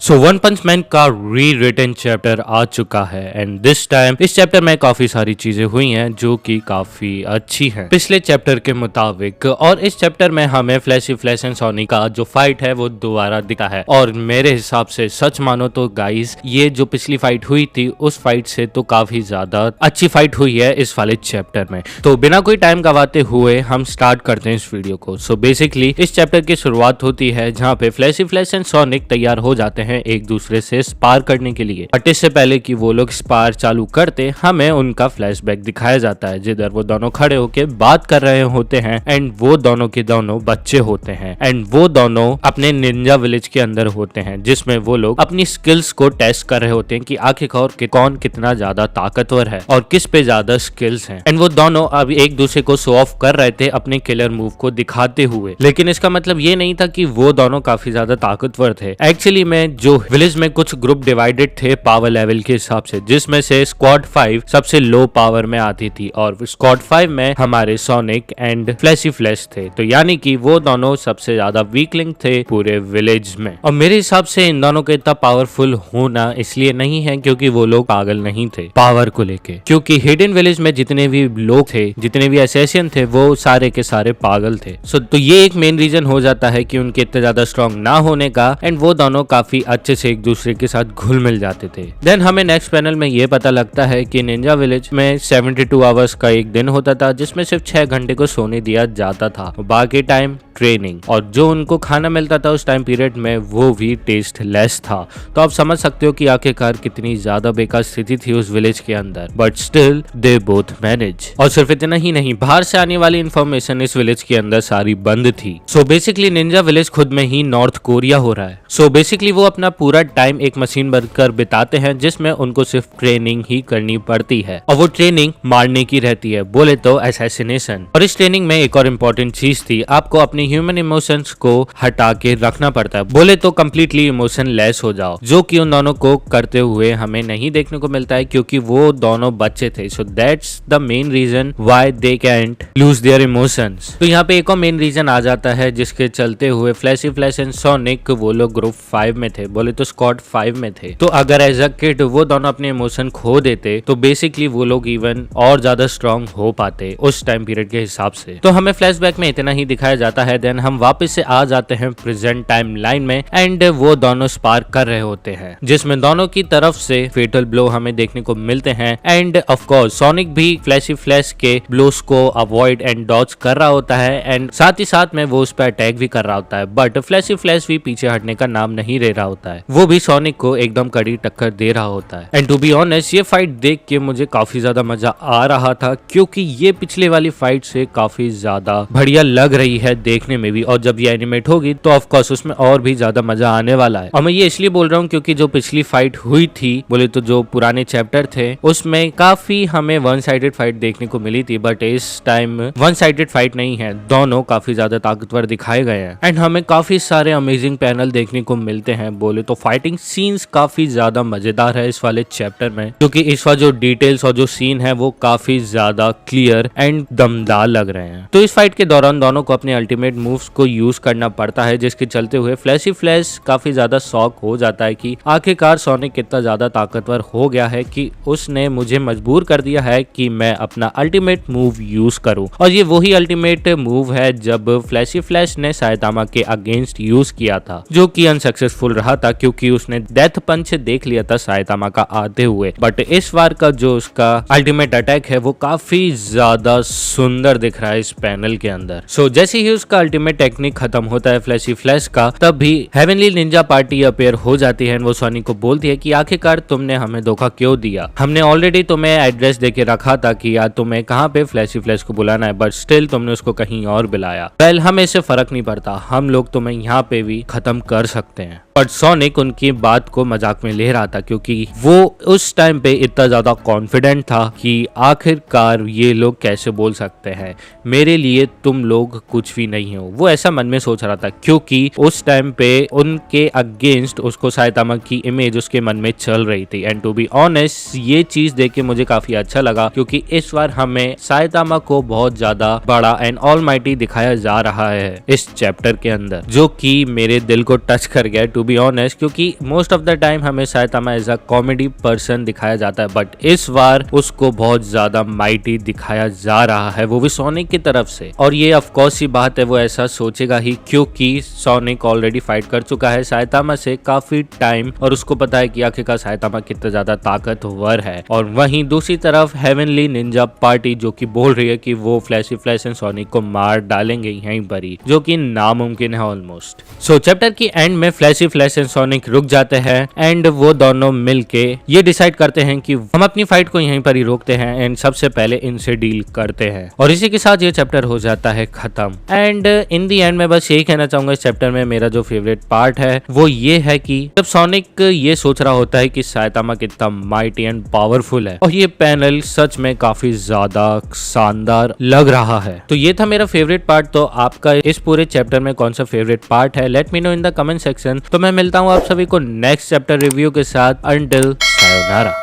So one पंच man का री written chapter आ चुका है एंड दिस टाइम इस चैप्टर में काफी सारी चीजें हुई हैं जो कि काफी अच्छी हैं पिछले चैप्टर के मुताबिक। और इस चैप्टर में हमें फ्लैशी फ्लैश एंड सोनी का जो फाइट है वो दोबारा दिखा है। और मेरे हिसाब से सच मानो तो गाइस ये जो पिछली फाइट हुई थी उस फाइट से तो काफी ज्यादा अच्छी फाइट हुई है इस वाले चैप्टर में। तो बिना कोई टाइम गवाते हुए हम स्टार्ट करते हैं इस वीडियो को। सो बेसिकली इस चैप्टर की शुरुआत होती है जहाँ पे फ्लैशी फ्लैश एंड सोनिक तैयार हो जाते हैं एक दूसरे से स्पार करने के लिए। बट इससे पहले कि वो लोग स्पार चालू करते हमें उनका फ्लैशबैक दिखाया जाता है जिधर वो दोनों खड़े होके बात कर रहे होते हैं एंड वो दोनों के दोनों बच्चे होते हैं एंड वो दोनों अपने निंजा विलेज के अंदर होते हैं जिसमें वो लोग अपनी स्किल्स को टेस्ट कर रहे होते हैं कि आखिरकार कौन कितना ज्यादा ताकतवर है और किस पे ज्यादा स्किल्स हैं। एंड वो दोनों अब एक दूसरे को शो ऑफ कर रहे थे अपने किलर मूव को दिखाते हुए। लेकिन इसका मतलब ये नहीं था कि वो दोनों काफी ज्यादा ताकतवर थे। एक्चुअली में जो विलेज में कुछ ग्रुप डिवाइडेड थे पावर लेवल के हिसाब से, जिसमें से स्क्वाड 5 सबसे लो पावर में आती थी और स्क्वाड 5 में हमारे सोनिक एंड फ्लैशी फ्लैश थे। तो यानी कि वो दोनों सबसे ज्यादा वीकलिंग थे पूरे विलेज में। और मेरे हिसाब से इन दोनों का इतना पावरफुल होना इसलिए नहीं है क्योंकि वो लोग पागल नहीं थे पावर को लेके, क्योंकि हिडन विलेज में जितने भी लोग थे, जितने भी असैसिन थे, वो सारे के सारे पागल थे। तो ये एक मेन रीजन हो जाता है कि उनके इतने ज्यादा स्ट्रॉन्ग ना होने का। एंड वो दोनों काफी अच्छे से एक दूसरे के साथ घुल मिल जाते थे। देन हमें नेक्स्ट पैनल में ये पता लगता है कि निंजा विलेज में 72 आवर्स का एक दिन होता था जिसमें सिर्फ 6 घंटे को सोने दिया जाता था, बाकी टाइम ट्रेनिंग। और जो उनको खाना मिलता था उस टाइम पीरियड में वो भी टेस्ट लेस था। तो आप समझ सकते हो कि आखिरकार कितनी ज्यादा बेकार स्थिति थी उस विलेज के अंदर। But still they both manage. और सिर्फ इतना ही नहीं, बाहर से आने वाली इंफॉर्मेशन इस विलेज के अंदर सारी बंद थी। सो बेसिकली निंजा विलेज खुद में ही नॉर्थ कोरिया हो रहा है। सो बेसिकली वो अपना पूरा टाइम एक मशीन बनकर बिताते हैं जिसमें उनको सिर्फ ट्रेनिंग ही करनी पड़ती है और वो ट्रेनिंग मारने की रहती है, बोले तो असैसिनेशन। और इस ट्रेनिंग में एक और इम्पोर्टेंट चीज थी, आपको अपनी ह्यूमन इमोशंस को हटा के रखना पड़ता है, बोले तो कम्प्लीटली इमोशन लेस हो जाओ, जो कि उन दोनों को करते हुए हमें नहीं देखने को मिलता है क्योंकि वो दोनों बच्चे थे। So that's the main reason why they can't lose their emotions. तो यहाँ पे एक और मेन रीजन आ जाता है जिसके चलते हुए फ्लैशी फ्लैश एंड सोनिक वो लोग ग्रुप 5 में थे, बोले तो स्क्वाड 5 में थे। तो अगर एज अ किड वो दोनों अपने इमोशन खो देते तो बेसिकली वो लोग इवन और ज्यादा स्ट्रॉन्ग हो पाते उस टाइम पीरियड के हिसाब से। तो हमें फ्लैशबैक में इतना ही दिखाया जाता है। देन हम वापस से आ जाते हैं प्रेजेंट टाइम लाइन में एंड वो दोनों स्पार्क कर रहे होते हैं जिसमें दोनों की तरफ से फेटल ब्लो हमें देखने को मिलते हैं। एंड ऑफ कोर्स सोनिक भी फ्लैशी फ्लैश के ब्लोस को अवॉइड एंड डॉज कर रहा होता है एंड साथ ही साथ में वो उस पर अटैक भी कर रहा होता है। बट फ्लैशी फ्लैश भी पीछे हटने का नाम नहीं ले रहा होता है, वो भी सोनिक को एकदम कड़ी टक्कर दे रहा होता है। एंड टू बी ऑनेस्ट ये फाइट देख के मुझे काफी ज्यादा मजा आ रहा था क्योंकि ये पिछले वाली फाइट से काफी ज्यादा बढ़िया लग रही है देखने में भी। और जब ये एनिमेट होगी तो ऑफ कोर्स उसमें और भी ज्यादा मजा आने वाला है। और मैं ये इसलिए बोल रहा हूँ क्योंकि जो पिछली फाइट हुई थी, बोले तो जो पुराने चैप्टर थे, उसमें काफी हमें वन साइडेड फाइट देखने को मिली थी। बट इस टाइम वन साइडेड फाइट नहीं है, दोनों काफी ज्यादा ताकतवर दिखाए गए हैं एंड हमें काफी सारे अमेजिंग पैनल देखने को मिलते हैं। बोले तो फाइटिंग सीन्स काफी ज्यादा मजेदार है इस वाले चैप्टर में क्योंकि इस बार जो डिटेल्स और जो सीन है वो काफी ज्यादा क्लियर एंड दमदार लग रहे हैं। तो इस फाइट के दौरान दोनों को अपने अल्टीमेट मूव्स को यूज करना पड़ता है जिसके चलते हुए फ्लैशी फ्लैश काफी ज्यादा शॉक हो जाता है कि आखिरकार सोनिक कितना ज्यादा ताकतवर हो गया है कि उसने मुझे मजबूर कर दिया है कि मैं अपना अल्टीमेट मूव यूज करूं। और ये वही अल्टीमेट मूव है जब फ्लैशी फ्लैश ने साइतामा के अगेंस्ट यूज किया था जो कि अनसक्सेसफुल रहा था क्योंकि उसने डेथ पंच देख लिया था साइतामा का आते हुए। बट इस बार का जो उसका अल्टीमेट अटैक है वो काफी ज्यादा सुंदर दिख रहा है इस पैनल के अंदर। सो जैसे ही उसका अल्टीमेट टेक्निक खत्म होता है फ्लैशी फ्लैश का, तब भी हेवनली निंजा पार्टी अपेयर हो जाती है। वो सोनिक को बोलती है कि आखिरकार तुमने हमें धोखा क्यों दिया, हमने ऑलरेडी तुम्हें एड्रेस देके रखा था कि यार तुम्हें कहाँ पे फ्लैशी फ्लैश को बुलाना है, बट स्टिल तुमने उसको कहीं और बुलाया। वेल हमें इससे फर्क नहीं पड़ता, हम लोग तुम्हें यहाँ पे भी खत्म कर सकते हैं। बट सोनिक उनकी बात को मजाक में ले रहा था क्योंकि वो उस टाइम पे इतना ज्यादा कॉन्फिडेंट था कि आखिरकार ये लोग कैसे बोल सकते हैं मेरे लिए तुम लोग कुछ भी नहीं हो। वो ऐसा मन में सोच रहा था क्योंकि उस टाइम पे उनके अगेंस्ट उसको साइतामा की इमेज उसके मन में चल रही थी। एंड टू बी ऑनेस्ट ये चीज देख के मुझे काफी अच्छा लगा क्योंकि इस बार हमें साइतामा को बहुत ज्यादा बड़ा एंड ऑलमाइटी दिखाया जा रहा है इस चैप्टर के अंदर, जो कि मेरे दिल को टच कर गया। टू बी ऑनेस्ट, क्योंकि मोस्ट ऑफ द टाइम हमें Saitama as a comedy person दिखाया जाता है, बट इस बार उसको बहुत ज्यादा माइटी दिखाया जा रहा है, वो भी सोनिक की तरफ से। और ये ऑफ कोर्स ही बात है, वो ऐसा सोचेगा ही क्योंकि सोनिक ऑलरेडी फाइट कर चुका है साइतामा से काफी टाइम और उसको पता है कि आखिरकार साइतामा कितना ज्यादा ताकतवर है। और वहीं दूसरी तरफ हेवनली निंजा पार्टी जो कि बोल रही है कि वो फ्लैशी फ्लैश एंड सोनिक को मार डालेंगे यहीं पर ही, जो कि नामुमकिन है ऑलमोस्ट। सो चैप्टर की एंड में फ्लैशी फ्लैश एंड सोनिक रुक जाते हैं एंड वो दोनों मिलके ये डिसाइड करते हैं कि हम अपनी फाइट को यहीं पर ही रोकते हैं एंड सबसे पहले इनसे डील करते हैं। और इसी के साथ ये चैप्टर हो जाता है खत्म। एंड इन दी एंड में बस यही कहना चाहूंगा, इस चैप्टर में मेरा जो फेवरेट पार्ट है वो ये है कि जब सोनिक ये सोच रहा होता है कि साइतामा कितना माइटी एंड पावरफुल है, और ये पैनल सच में काफी ज्यादा शानदार लग रहा है। तो ये था मेरा फेवरेट पार्ट। तो आपका इस पूरे चैप्टर में कौन सा फेवरेट पार्ट है, let me know in the comment section. तो मैं मिलता हूँ आप सभी को नेक्स्ट चैप्टर रिव्यू के साथ। Until sayonara.